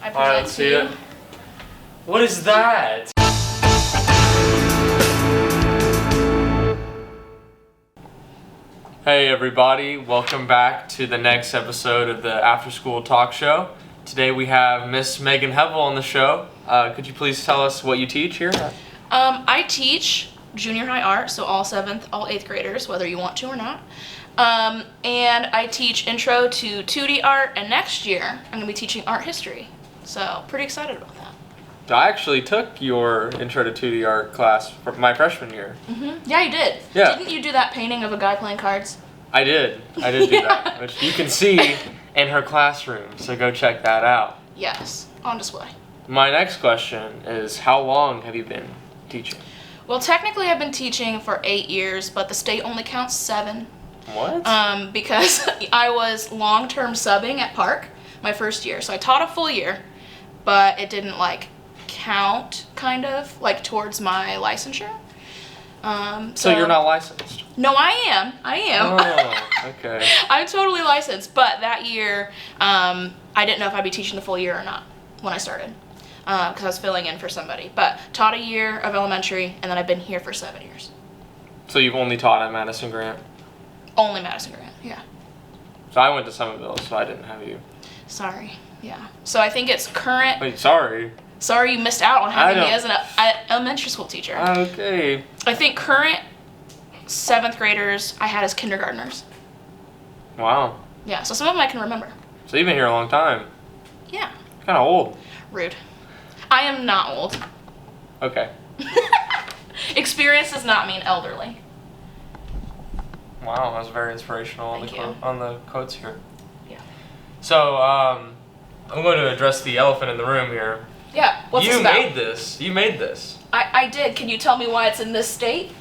I present to you. It. What is that? Hey everybody, welcome back to the next episode of the After School Talk Show. Today we have Miss Megan Hevel on the show. Could you please tell us what you teach here? I teach junior high art, so all 7th, all 8th graders, whether you want to or not. And I teach intro to 2D art, and next year I'm going to be teaching art history. So pretty excited about that. I actually took your intro to 2D art class for my freshman year. Mm-hmm. Yeah, you did. Yeah. Didn't you do that painting of a guy playing cards? I did do that, which you can see in her classroom, so go check that out. Yes, on display. My next question is, how long have you been teaching? Well, technically I've been teaching for 8 years, but the state only counts 7. What? Because I was long-term subbing at Park my first year. So I taught a full year, but it didn't count towards my licensure. So you're not licensed? No, I am. Oh, okay. I'm totally licensed, but that year I didn't know if I'd be teaching the full year or not when I started, because I was filling in for somebody. But taught a year of elementary, and then I've been here for 7 years. So you've only taught at Madison Grant? Only Madison Grant, yeah. So I went to Somerville, so I didn't have you. Sorry, yeah. So I think it's current. Wait, sorry. Sorry you missed out on having me as an elementary school teacher. Okay. I think current 7th graders I had as kindergartners. Wow. Yeah, so some of them I can remember. So you've been here a long time. Yeah. Kind of old. Rude. I am not old. Okay. Experience does not mean elderly. Wow, that was very inspirational on the quotes here. Yeah. So, I'm going to address the elephant in the room here. Yeah, what's this about? You made this. I did. Can you tell me why it's in this state?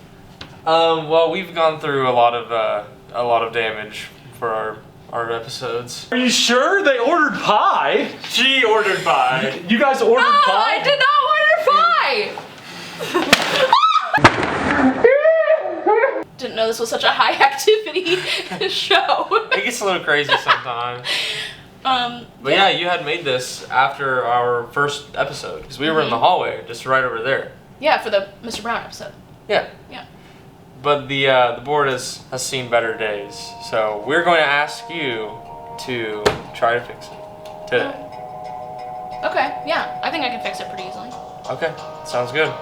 Well, we've gone through a lot of damage for our episodes. Are you sure they ordered pie? She ordered pie. You guys ordered No, pie? I did not order pie! Didn't know this was such a high activity show. It gets a little crazy sometimes. But yeah, you had made this after our first episode, because we were in the hallway, just right over there. Yeah, for the Mr. Brown episode. Yeah. Yeah. But the board has seen better days, so we're going to ask you to try to fix it today. Okay, yeah, I think I can fix it pretty easily. Okay, sounds good.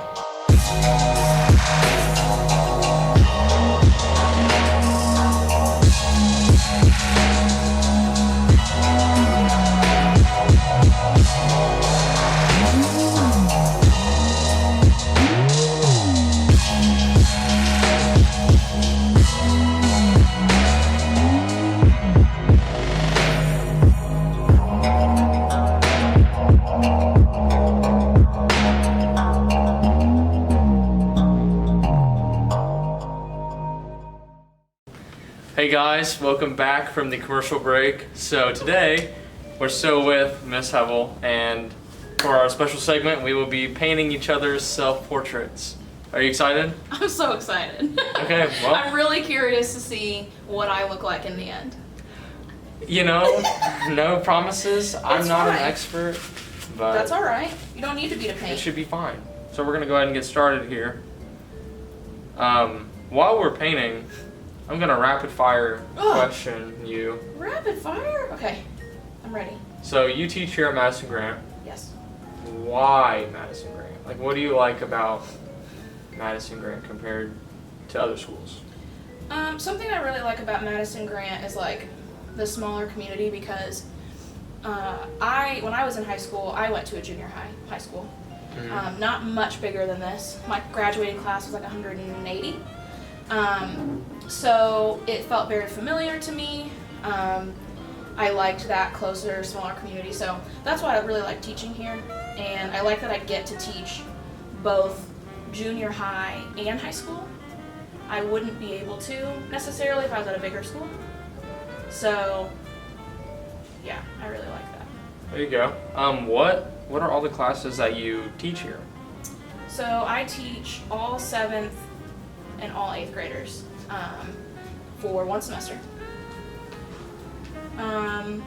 Hey guys, welcome back from the commercial break. So today, we're still with Miss Hevel, and for our special segment, we will be painting each other's self-portraits. Are you excited? I'm so excited. Okay, well. I'm really curious to see what I look like in the end. You know, no promises. I'm not an fine. expert, but That's alright. You don't need to be to it paint. should be fine. So we're gonna go ahead and get started here. While we're painting, I'm gonna rapid fire question you. Rapid fire? Okay, I'm ready. So you teach here at Madison Grant. Yes. Why Madison Grant? Like, what do you like about Madison Grant compared to other schools? Something I really like about Madison Grant is the smaller community, because when I was in high school, I went to a junior high school. Mm-hmm. Not much bigger than this. My graduating class was 180. So it felt very familiar to me. I liked that closer, smaller community. So that's why I really like teaching here. And I like that I get to teach both junior high and high school. I wouldn't be able to necessarily if I was at a bigger school. So yeah, I really like that. There you go. What are all the classes that you teach here? So I teach all 7th and all 8th graders for one semester. Oh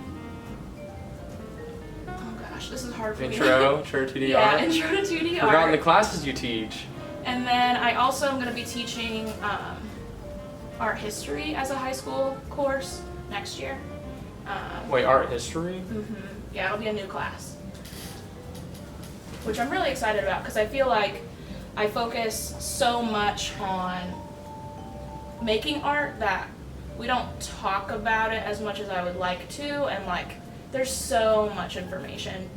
gosh, this is hard for me. Intro to 2D Yeah, art. intro to 2D art. Forgotten the classes you teach. And then I also am going to be teaching art history as a high school course next year. Wait, art history? Yeah, it'll be a new class, which I'm really excited about because I feel like I focus so much on making art that we don't talk about it as much as I would like to, and like there's so much information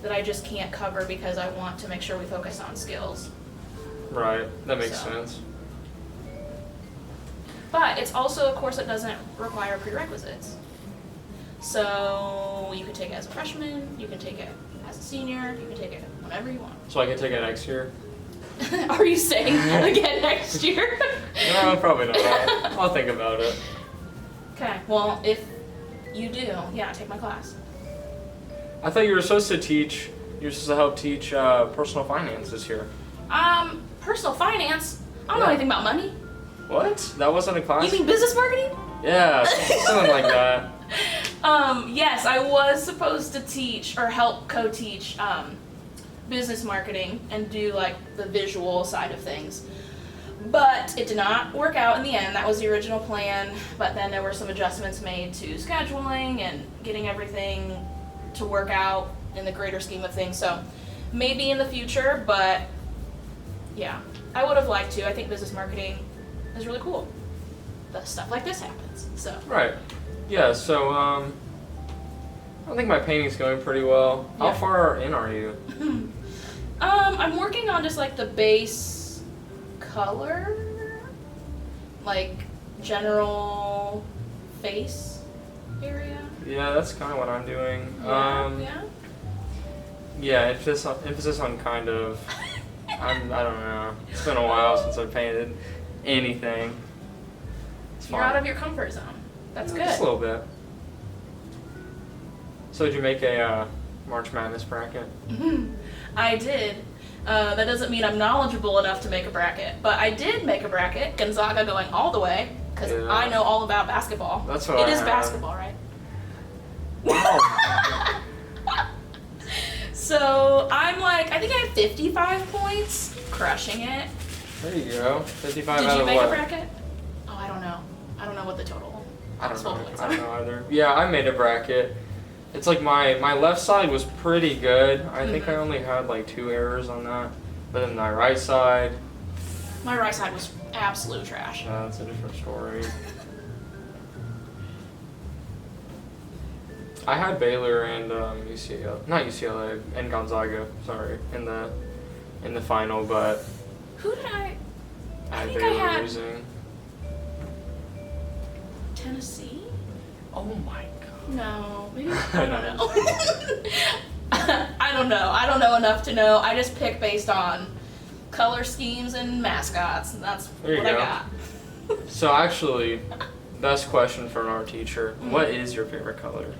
that I just can't cover because I want to make sure we focus on skills. Right, that makes So. sense. But it's also a course that doesn't require prerequisites. So you can take it as a freshman, you can take it as a senior, you can take it whenever you want. So I can take it next year? Are you saying again next year? No, probably not. I'll think about it. Okay, well, if you do, yeah, take my class. I thought you were supposed to teach, you were supposed to help teach personal finance this year. Personal finance? I don't know Yeah. anything about money. What? That wasn't a class? You mean business marketing? Yeah, something like that. Yes, I was supposed to teach or help co-teach business marketing and do like the visual side of things. But it did not work out in the end. That was the original plan, but then there were some adjustments made to scheduling and getting everything to work out in the greater scheme of things. So maybe in the future, but yeah, I would have liked to. I think business marketing is really cool. The stuff like this happens. So Right. Yeah, so I think my painting's going pretty well. How Yeah. far in are you? I'm working on just like the base color, like general face area. Yeah, that's kind of what I'm doing. Yeah. Yeah, emphasis on kind of. I don't know. It's been a while since I've painted anything. It's You're fun. out of your comfort zone. That's good. Just a little bit. So did you make a March Madness bracket? I did. That doesn't mean I'm knowledgeable enough to make a bracket, but I did make a bracket, Gonzaga going all the way, because Yeah. I know all about basketball. That's what It I is have. basketball, right? Wow. So I'm like, I think I have 55 points, crushing it. There you go. 55 Did out you of make what? a bracket? Oh, I don't know. I don't know what the total. I don't know. points I don't are. know either. Yeah, I made a bracket. It's like my left side was pretty good. I think I only had like 2 errors on that. But then my right side, My right side was absolute trash. that's a different story. I had Baylor and not UCLA, and Gonzaga, sorry, in the final, but Who did I I had think I Baylor had- losing. Tennessee? Oh my god. No, maybe I don't know. I don't know. I don't know enough to know. I just pick based on color schemes and mascots, and that's There you what go. I got. So actually, best question for an art teacher. Mm. What is your favorite color?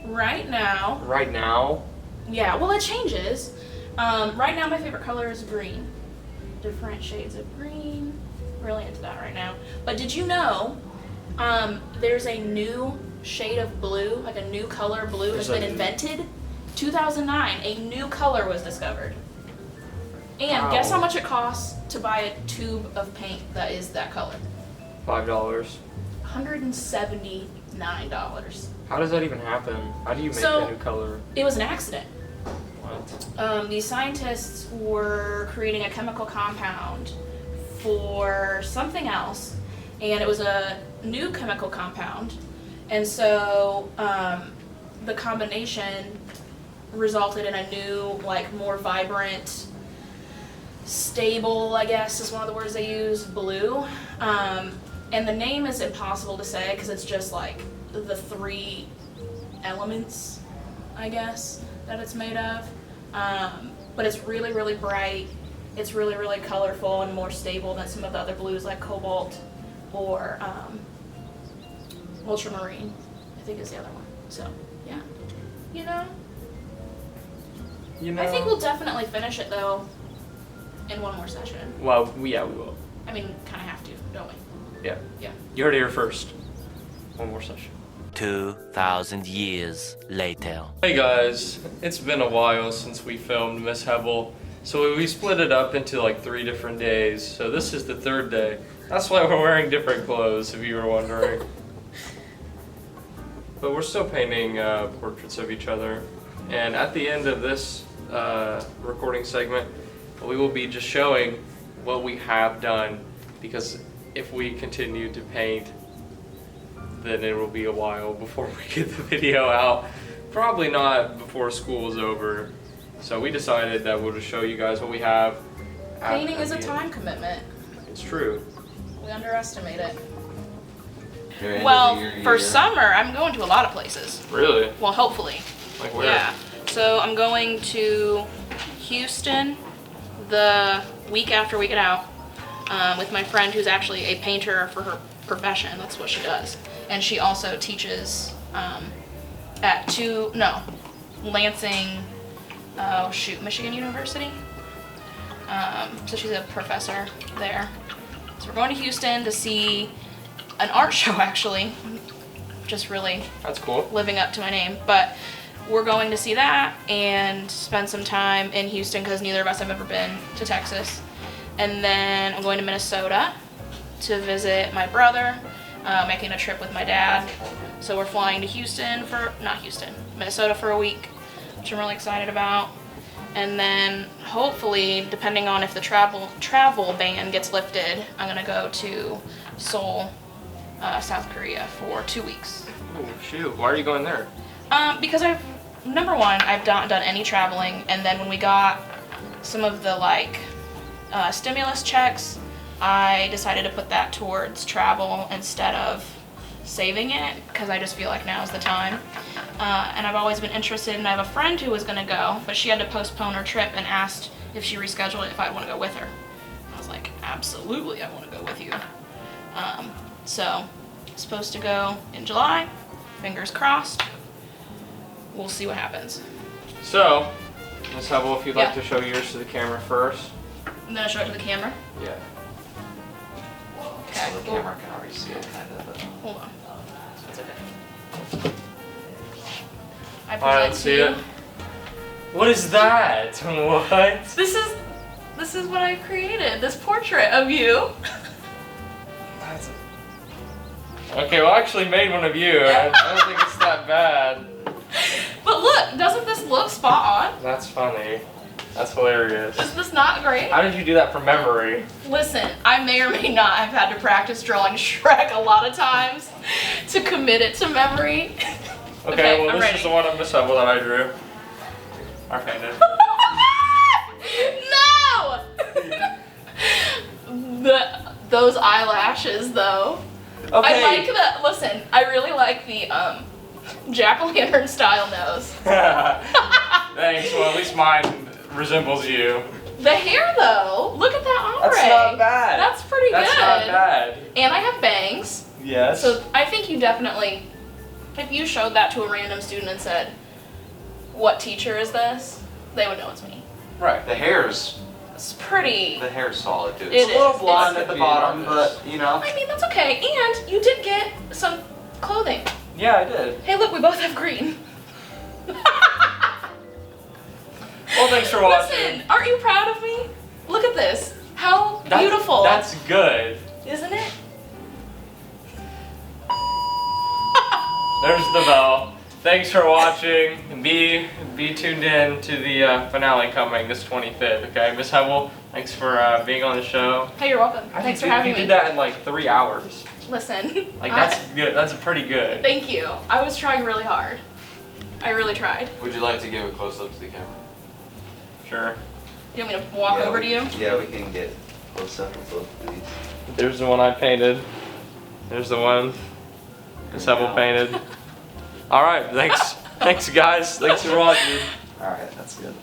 Right now, Right now? yeah, well, it changes. Right now, my favorite color is green. Different shades of green. Really into that right now. But did you know there's a new shade of blue, like a new color blue has There's been a- invented? 2009, a new color was discovered. And Wow. guess how much it costs to buy a tube of paint that is that color? $5. $179. How does that even happen? How do you make So- a new color? It was an accident. What? These scientists were creating a chemical compound for something else, and it was a new chemical compound. And so the combination resulted in a new, like, more vibrant, stable, I guess is one of the words they use, blue. And the name is impossible to say because it's just like the 3 elements, I guess, that it's made of. But it's really, really bright. It's really, really colorful and more stable than some of the other blues like cobalt or ultramarine, I think is the other one. So, yeah. You know? You know? I think we'll definitely finish it though in one more session. Well, yeah, we will. I mean, kind of have to, don't we? Yeah. Yeah. You heard it here first. One more session. 2,000 years later. Hey guys, it's been a while since we filmed Miss Hevel, so we split it up into like 3 different days. So this is the 3rd day. That's why we're wearing different clothes, if you were wondering. But we're still painting portraits of each other. And at the end of this recording segment, we will be just showing what we have done, because if we continue to paint, then it will be a while before we get the video out. Probably not before school is over. So we decided that we'll just show you guys what we have. Painting is a time commitment. It's true. We underestimate it. Well, for summer, I'm going to a lot of places. Really? Well, hopefully. Like where? Yeah. So I'm going to Houston the week after we get out with my friend who's actually a painter for her profession. That's what she does. And she also teaches at Lansing, Michigan University. So she's a professor there. So we're going to Houston to see an art show, actually. Just really That's cool. living up to my name. But we're going to see that and spend some time in Houston because neither of us have ever been to Texas. And then I'm going to Minnesota to visit my brother, making a trip with my dad. So we're flying to Minnesota for a week, which I'm really excited about. And then hopefully, depending on if the travel ban gets lifted, I'm gonna go to Seoul, South Korea for 2 weeks. Oh shoot, why are you going there? Because I've not done any traveling, and then when we got some of the stimulus checks, I decided to put that towards travel instead of saving it, because I just feel like now is the time. And I've always been interested, and I have a friend who was gonna go, but she had to postpone her trip and asked if she rescheduled it if I want to go with her. I was like, absolutely, I want to go with you. So, supposed to go in July, fingers crossed. We'll see what happens. So, Miss Hevel, if you'd like Yeah. to show yours to the camera first. I'm gonna show it to the camera. Yeah. Okay. So the camera can already see it, kind of. But Hold on. That's okay. I Alright, let's see it. What is that? What? This is what I created. This portrait of you. Okay, well I actually made one of you. I don't think it's that bad. But look, doesn't this look spot on? That's funny. That's hilarious. Is this not great? How did you do that from memory? Listen, I may or may not have had to practice drawing Shrek a lot of times to commit it to memory. Okay, well I'm this ready. is the one of Miss Hevel that I drew. I painted. No! Those eyelashes, though. Okay. I like the. Listen, I really like the jack-o'-lantern style nose. Thanks. Well, at least mine resembles you. The hair, though. Look at that ombre. That's not bad. That's pretty That's good. not bad. And I have bangs. Yes. So I think you definitely, if you showed that to a random student and said, "What teacher is this?" they would know it's me. Right. the hair's solid, dude. It It's is. a little blonde It's at the the bottom, artist. but you know. I mean, that's okay. And you did get some clothing. Yeah, I did. Hey, look, we both have green. Well, thanks for watching. Listen, aren't you proud of me? Look at this. How beautiful. That's good. Isn't it? There's the bell. Thanks for watching. Be tuned in to the finale coming this 25th. Okay, Miss Hevel, thanks for being on the show. Hey, you're welcome. I Thanks for think having you me. did that in like 3 hours. Listen. Like that's good. That's pretty good. Thank you. I was trying really hard. I really tried. Would you like to give a close up to the camera? Sure. You want me to walk over to you? Yeah, we can get close up of both of these. There's the one I painted. There's the one Miss Hevel painted. All right. Thanks. Thanks, guys. Thanks for watching. Alright, that's good.